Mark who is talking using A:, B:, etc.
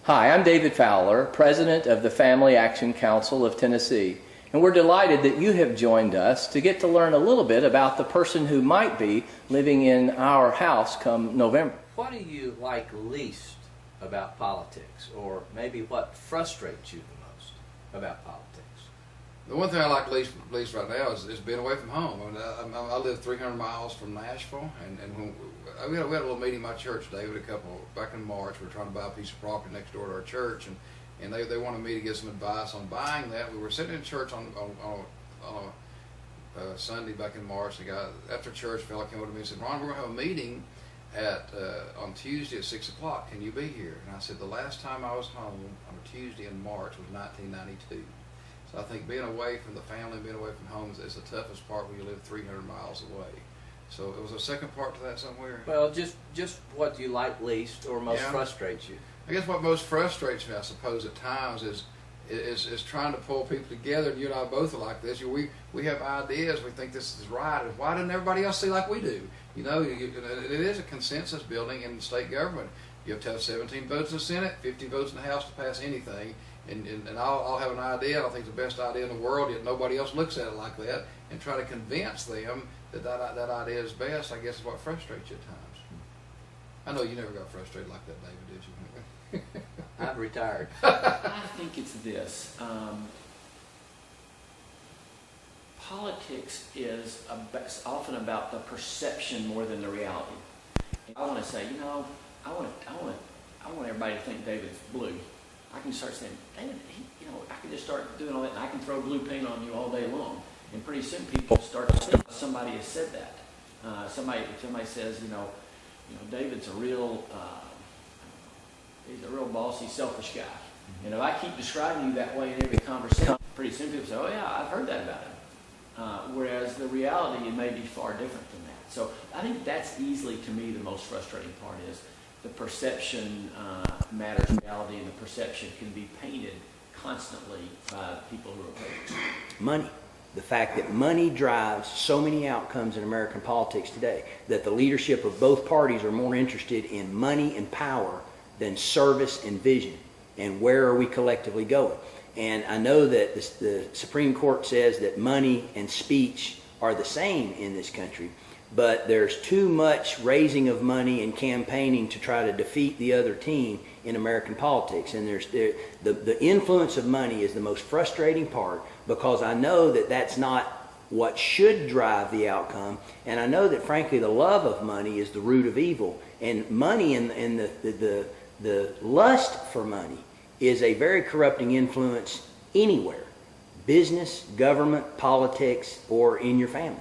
A: Hi, I'm David Fowler, President of the Family Action Council of Tennessee, and we're delighted that you have joined us to get to learn a little bit about the person who might be living in our house come November. What do you like least about politics, or maybe what frustrates you the most about politics?
B: The one thing I like least right now is being away from home. I live 300 miles from Nashville, and when we had a little meeting in my church today with a couple back in March. We were trying to buy a piece of property next door to our church, and they wanted me to get some advice on buying that. We were sitting in church on a Sunday back in March. The guy after church, a fella came over to me and said, "Ron, we're going to have a meeting on Tuesday at 6 o'clock. Can you be here?" And I said, "The last time I was home on a Tuesday in March was 1992. So I think being away from the family, being away from home is the toughest part when you live 300 miles away. So it was a second part to that somewhere.
A: Well, just what do you like least or most frustrates you?
B: I guess what most frustrates me, I suppose, at times is trying to pull people together. And you and I both are like this. We have ideas. We think this is right. And why doesn't everybody else see like we do? You know, it is a consensus building in state government. You have to have 17 votes in the Senate, 50 votes in the House to pass anything. And I'll have an idea I think it's the best idea in the world, yet nobody else looks at it like that, and try to convince them that idea is best. I guess is what frustrates you at times. I know you never got frustrated like that, David, did you?
A: I've retired.
C: I think it's this. Politics is often about the perception more than the reality. I want to say, I want everybody to think David's blue. I can start saying, David, I can just start doing all that, and I can throw blue paint on you all day long. And pretty soon people start to think somebody has said that. Somebody says, David's he's a real bossy, selfish guy. And if I keep describing you that way in every conversation, pretty soon people say, oh yeah, I've heard that about him. Whereas the reality may be far different than that. So I think that's easily, to me, the most frustrating part is the perception matters reality, and the perception can be painted constantly by people who are opposed.
D: Money. The fact that money drives so many outcomes in American politics today, that the leadership of both parties are more interested in money and power than service and vision. And where are we collectively going? And I know that the Supreme Court says that money and speech are the same in this country, but there's too much raising of money and campaigning to try to defeat the other team in American politics. And the influence of money is the most frustrating part, because I know that that's not what should drive the outcome. And I know that, frankly, the love of money is the root of evil. And money and the lust for money is a very corrupting influence anywhere. Business, government, politics, or in your family.